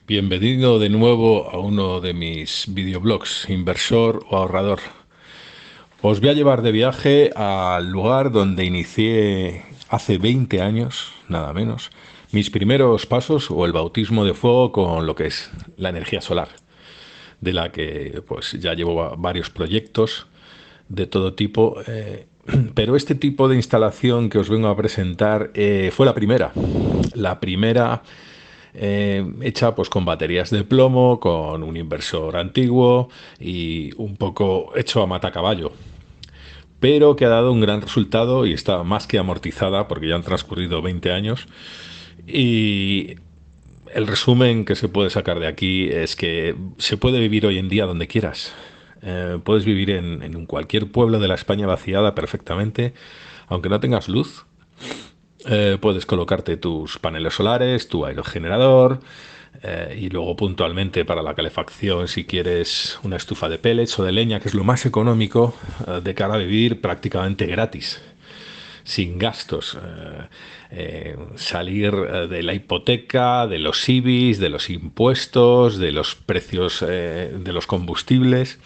Bienvenido de nuevo a uno de mis videoblogs, inversor o ahorrador. Os voy a llevar de viaje al lugar donde inicié hace 20 años, nada menos, mis primeros pasos o el bautismo de fuego con lo que es la energía solar, de la que pues ya llevo varios proyectos de todo tipo, pero este tipo de instalación que os vengo a presentar fue la primera hecha pues con baterías de plomo, con un inversor antiguo y un poco hecho a matacaballo, pero que ha dado un gran resultado y está más que amortizada porque ya han transcurrido 20 años. Y el resumen que se puede sacar de aquí es que se puede vivir hoy en día donde quieras. Puedes vivir en cualquier pueblo de la España vaciada perfectamente, aunque no tengas luz. Puedes colocarte tus paneles solares, tu aerogenerador, y luego puntualmente para la calefacción, si quieres una estufa de pellets o de leña, que es lo más económico, de cara a vivir prácticamente gratis, sin gastos. Salir de la hipoteca, de los IBIs, de los impuestos, de los precios de los combustibles.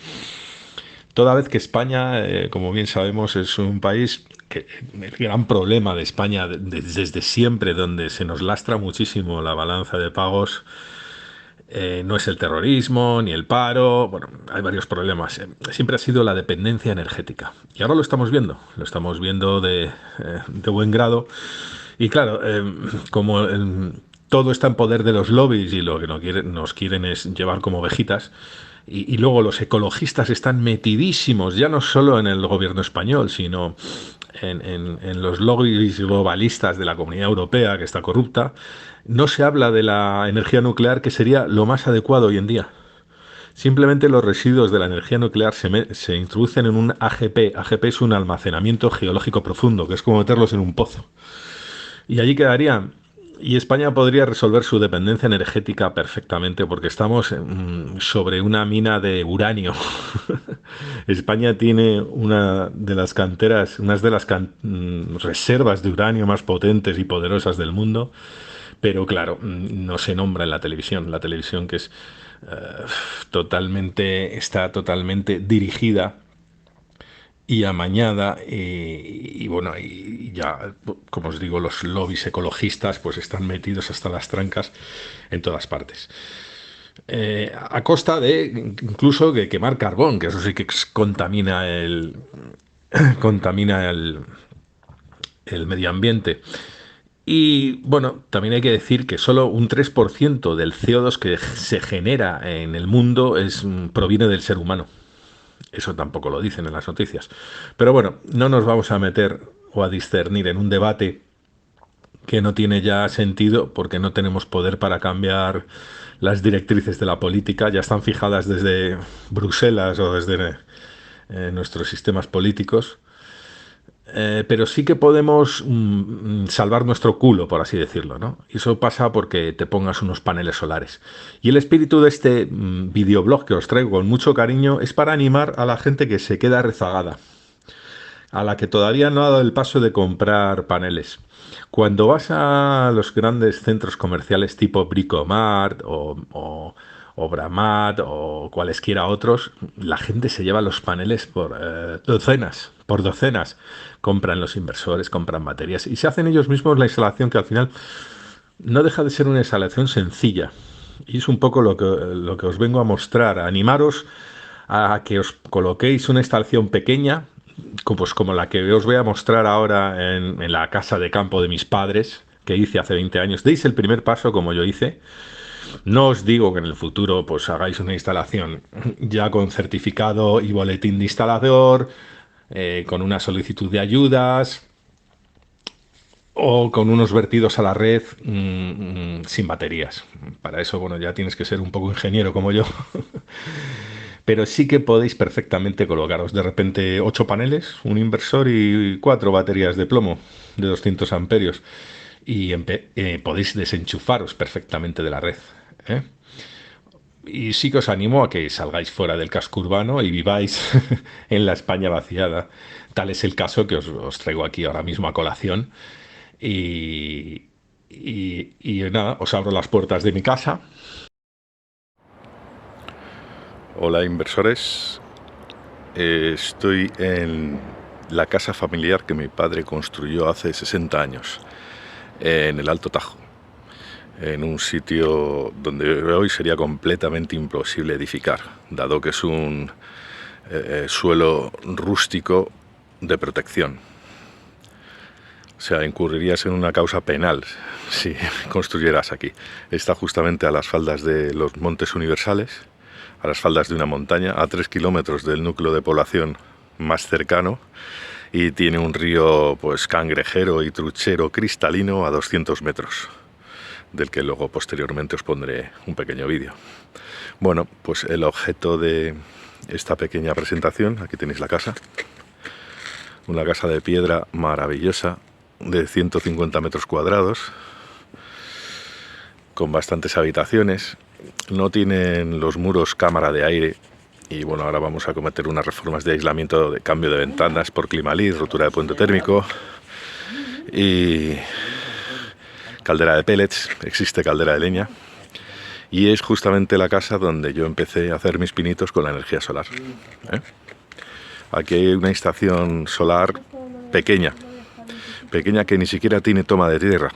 Toda vez que España, como bien sabemos, es un país que el gran problema de España desde siempre, donde se nos lastra muchísimo la balanza de pagos, no es el terrorismo ni el paro. Bueno, hay varios problemas. Siempre ha sido la dependencia energética. Y ahora lo estamos viendo de buen grado. Y claro, como todo está en poder de los lobbies y lo que nos quieren es llevar como ovejitas, y luego los ecologistas están metidísimos, ya no solo en el gobierno español, sino en los lobbies globalistas de la Comunidad Europea, que está corrupta. No se habla de la energía nuclear, que sería lo más adecuado hoy en día. Simplemente los residuos de la energía nuclear se introducen en un AGP. AGP es un almacenamiento geológico profundo, que es como meterlos en un pozo. Y allí quedarían. Y España podría resolver su dependencia energética perfectamente porque estamos sobre una mina de uranio. España tiene una de las canteras, unas de las reservas de uranio más potentes y poderosas del mundo, pero claro, no se nombra en la televisión. La televisión que es está totalmente dirigida y amañada, y bueno, y ya, como os digo, los lobbies ecologistas pues están metidos hasta las trancas en todas partes. A costa de incluso de quemar carbón, que eso sí que contamina el medio ambiente. Y bueno, también hay que decir que solo un 3% del CO2 que se genera en el mundo proviene del ser humano. Eso tampoco lo dicen en las noticias. Pero bueno, no nos vamos a meter o a discernir en un debate que no tiene ya sentido porque no tenemos poder para cambiar las directrices de la política. Ya están fijadas desde Bruselas o desde nuestros sistemas políticos. Pero sí que podemos salvar nuestro culo, por así decirlo, ¿no? Y eso pasa porque te pongas unos paneles solares. Y el espíritu de este videoblog que os traigo con mucho cariño es para animar a la gente que se queda rezagada, a la que todavía no ha dado el paso de comprar paneles. Cuando vas a los grandes centros comerciales tipo Bricomart o Bramat o cualesquiera otros, la gente se lleva los paneles por docenas. Compran los inversores, compran baterías y se hacen ellos mismos la instalación, que al final no deja de ser una instalación sencilla. Y es un poco lo que os vengo a mostrar, a animaros a que os coloquéis una instalación pequeña, pues como la que os voy a mostrar ahora en la casa de campo de mis padres, que hice hace 20 años. Deis el primer paso como yo hice. No os digo que en el futuro pues hagáis una instalación ya con certificado y boletín de instalador, con una solicitud de ayudas o con unos vertidos a la red sin baterías. Para eso, bueno, ya tienes que ser un poco ingeniero como yo. Pero sí que podéis perfectamente colocaros de repente 8 paneles, un inversor y 4 baterías de plomo de 200 amperios. Y podéis desenchufaros perfectamente de la red. ¿eh? Y sí que os animo a que salgáis fuera del casco urbano y viváis en la España vaciada. Tal es el caso que os traigo aquí ahora mismo a colación. Y nada, os abro las puertas de mi casa Hola inversores, estoy en la casa familiar que mi padre construyó hace 60 años, en el Alto Tajo, en un sitio donde hoy sería completamente imposible edificar, dado que es un suelo rústico de protección. O sea, incurrirías en una causa penal si construyeras aquí. Está justamente a las faldas de los Montes Universales, a las faldas de una montaña, a 3 kilómetros del núcleo de población más cercano, y tiene un río pues cangrejero y truchero cristalino a 200 metros, del que luego posteriormente os pondré un pequeño vídeo. Bueno, pues el objeto de esta pequeña presentación, aquí tenéis la casa, una casa de piedra maravillosa de 150 metros cuadrados, con bastantes habitaciones. No tienen los muros cámara de aire, y bueno, ahora vamos a cometer unas reformas de aislamiento, de cambio de ventanas por Climalit, rotura de puente térmico y caldera de pellets. Existe caldera de leña, y es justamente la casa donde yo empecé a hacer mis pinitos con la energía solar. Aquí hay una instalación solar pequeña que ni siquiera tiene toma de tierra,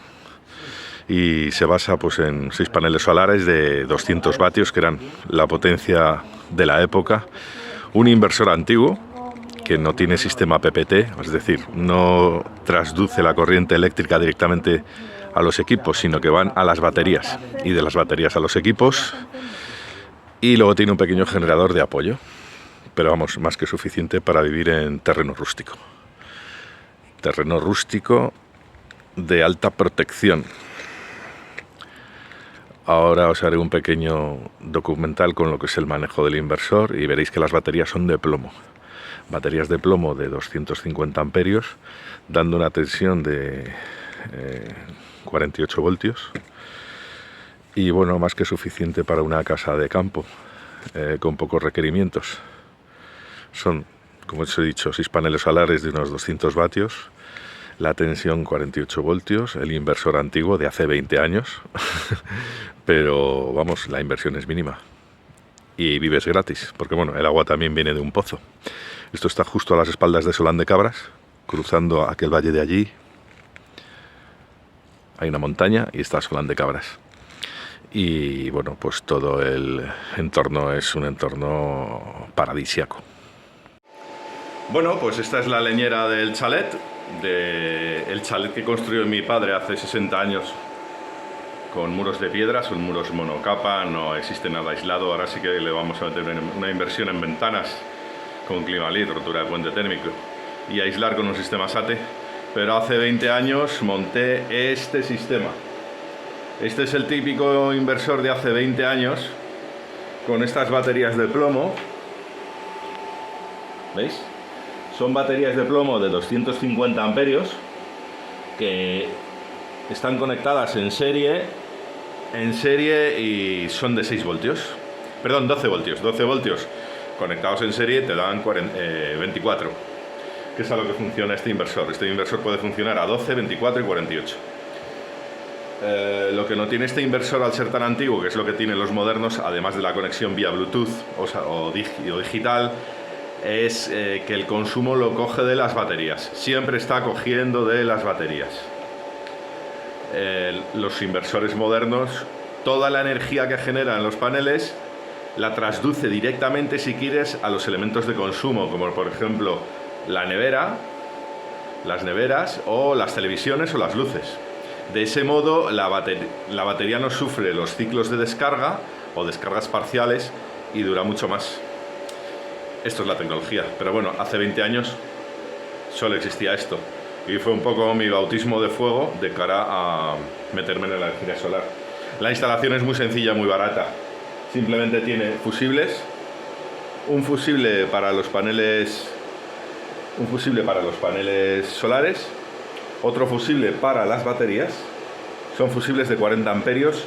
y se basa pues en 6 paneles solares de 200 vatios, que eran la potencia de la época, un inversor antiguo que no tiene sistema PPT, es decir, no transduce la corriente eléctrica directamente a los equipos, sino que van a las baterías, y de las baterías a los equipos, y luego tiene un pequeño generador de apoyo, pero vamos, más que suficiente para vivir en terreno rústico de alta protección. Ahora os haré un pequeño documental con lo que es el manejo del inversor, y veréis que las baterías son de plomo. Baterías de plomo de 250 amperios, dando una tensión de 48 voltios. Y bueno, más que suficiente para una casa de campo, con pocos requerimientos. Son, como os he dicho, 6 paneles solares de unos 200 vatios. La tensión 48 voltios, el inversor antiguo de hace 20 años, pero vamos, la inversión es mínima. Y vives gratis, porque bueno, el agua también viene de un pozo. Esto está justo a las espaldas de Solán de Cabras, cruzando aquel valle de allí. Hay una montaña y está Solán de Cabras. Y bueno, pues todo el entorno es un entorno paradisiaco. Bueno, pues esta es la leñera del chalet, el chalet que construyó mi padre hace 60 años, con muros de piedra, son muros monocapa, no existe nada aislado. Ahora sí que le vamos a meter una inversión en ventanas con Climalit, rotura de puente térmico, y aislar con un sistema SATE. Pero hace 20 años monté este sistema. Este es el típico inversor de hace 20 años, con estas baterías de plomo. ¿Veis? Son baterías de plomo de 250 amperios que están conectadas en serie y son de 6 voltios. Perdón, 12 voltios. 12 voltios conectados en serie te dan 24. Que es a lo que funciona este inversor. Este inversor puede funcionar a 12, 24 y 48. Lo que no tiene este inversor, al ser tan antiguo, que es lo que tienen los modernos, además de la conexión vía Bluetooth o digital, es que el consumo lo coge de las baterías. Siempre está cogiendo de las baterías. Los inversores modernos, toda la energía que generan los paneles la transduce directamente, si quieres, a los elementos de consumo, como por ejemplo la nevera, las neveras o las televisiones o las luces. De ese modo la batería no sufre los ciclos de descarga o descargas parciales y dura mucho más. Esto es la tecnología, pero bueno, hace 20 años solo existía esto, y fue un poco mi bautismo de fuego de cara a meterme en la energía solar. La instalación es muy sencilla, muy barata. Simplemente tiene fusibles, un fusible para los paneles solares, otro fusible para las baterías. Son fusibles de 40 amperios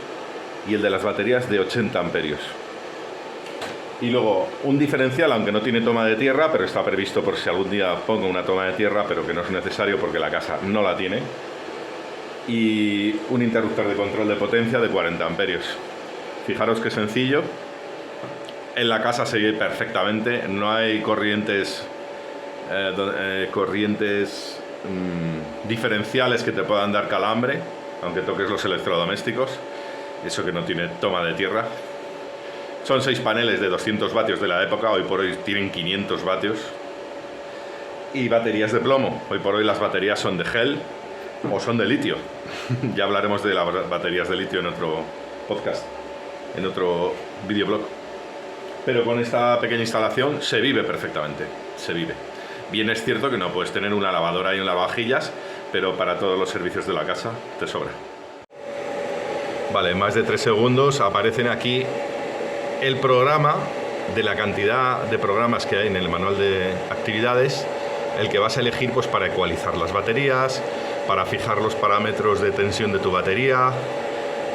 y el de las baterías de 80 amperios. Y luego un diferencial, aunque no tiene toma de tierra, pero está previsto por si algún día pongo una toma de tierra, pero que no es necesario porque la casa no la tiene. Y un interruptor de control de potencia de 40 amperios. Fijaros qué sencillo. En la casa se vive perfectamente, no hay corrientes diferenciales que te puedan dar calambre, aunque toques los electrodomésticos, eso que no tiene toma de tierra. Son 6 paneles de 200 vatios de la época, hoy por hoy tienen 500 vatios. Y baterías de plomo, hoy por hoy las baterías son de gel o son de litio. Ya hablaremos de las baterías de litio en otro podcast, en otro videoblog. Pero con esta pequeña instalación se vive perfectamente, se vive. Bien es cierto que no puedes tener una lavadora y un lavavajillas, pero para todos los servicios de la casa te sobra. Vale, en más de 3 segundos aparecen aquí el programa de la cantidad de programas que hay en el manual de actividades, el que vas a elegir pues para ecualizar las baterías, para fijar los parámetros de tensión de tu batería,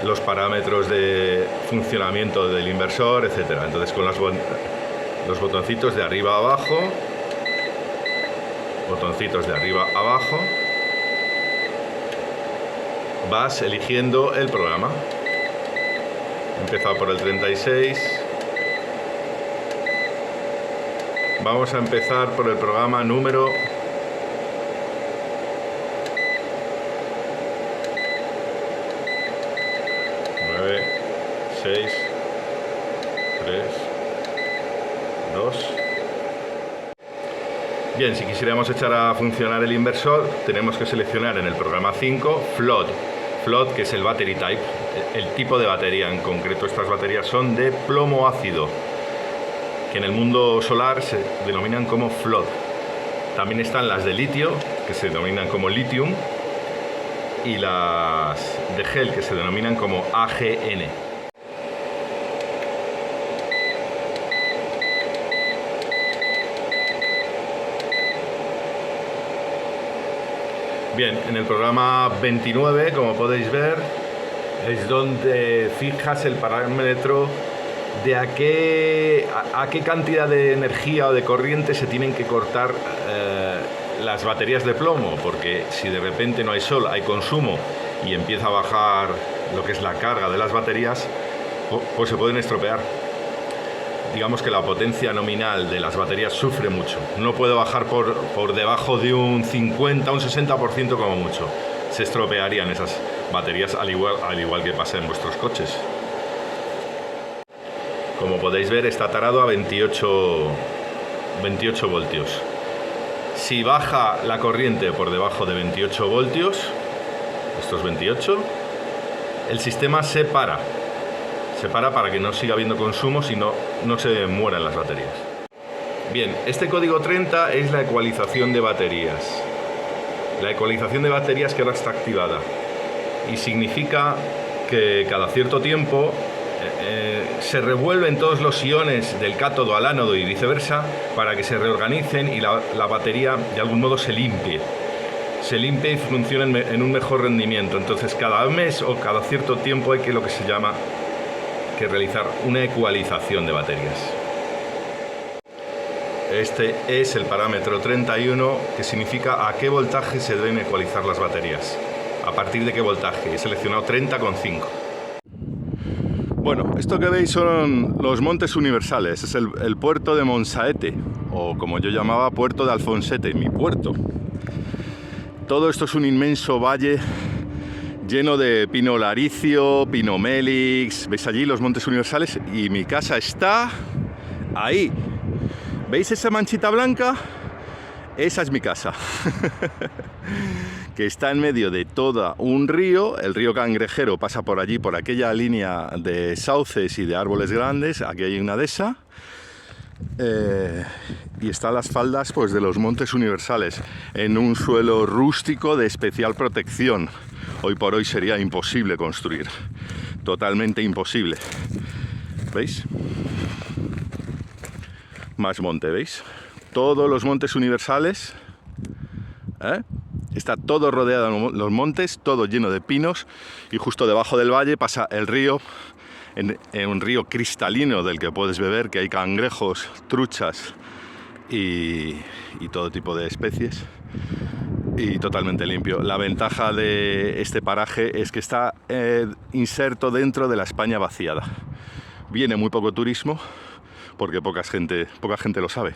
los parámetros de funcionamiento del inversor, etcétera. Entonces con los botoncitos de arriba a abajo, botoncitos de arriba a abajo, vas eligiendo el programa. He empezado por el 36. Vamos a empezar por el programa número 6, 3, 2. Bien, si quisiéramos echar a funcionar el inversor, tenemos que seleccionar en el programa 5 Flood. Flood, que es el battery type, el tipo de batería. En concreto, estas baterías son de plomo ácido, que en el mundo solar se denominan como Flood. También están las de litio, que se denominan como lithium, y las de gel, que se denominan como AGN. Bien, en el programa 29, como podéis ver, es donde fijas el parámetro de a qué cantidad de energía o de corriente se tienen que cortar las baterías de plomo, porque si de repente no hay sol, hay consumo y empieza a bajar lo que es la carga de las baterías, pues se pueden estropear. Digamos que la potencia nominal de las baterías sufre mucho. No puede bajar por debajo de un 50, un 60% como mucho. Se estropearían esas baterías al igual que pasa en vuestros coches. Como podéis ver, está tarado a 28 voltios. Si baja la corriente por debajo de 28 voltios, estos 28, el sistema se para. Se para que no siga habiendo consumo, si no se mueran las baterías. Bien, este código 30 es la ecualización de baterías. La ecualización de baterías que ahora está activada. Y significa que cada cierto tiempo se revuelven todos los iones del cátodo al ánodo y viceversa para que se reorganicen y la batería de algún modo se limpie. Se limpie y funcione en un mejor rendimiento. Entonces cada mes o cada cierto tiempo hay lo que se llama que realizar una ecualización de baterías. Este es el parámetro 31, que significa a qué voltaje se deben ecualizar las baterías. ¿A partir de qué voltaje? He seleccionado 30,5. Bueno, esto que veis son los Montes Universales. Es el puerto de Monsaete, o como yo llamaba, puerto de Alfonsete, mi puerto. Todo esto es un inmenso valle lleno de pino laricio, pino melix. ¿Veis allí los Montes Universales? Y mi casa está ahí. ¿Veis esa manchita blanca? Esa es mi casa. Que está en medio de todo un río. El río Cangrejero pasa por allí, por aquella línea de sauces y de árboles grandes. Aquí hay una dehesa. Y está a las faldas pues, de los Montes Universales, en un suelo rústico de especial protección. Hoy por hoy sería imposible construir, totalmente imposible. ¿Veis? Más monte, ¿veis? Todos los Montes Universales, está todo rodeado de los montes, todo lleno de pinos, y justo debajo del valle pasa el río, en un río cristalino del que puedes beber, que hay cangrejos, truchas y todo tipo de especies, y totalmente limpio. La ventaja de este paraje es que está inserto dentro de la España vaciada. Viene muy poco turismo porque poca gente lo sabe.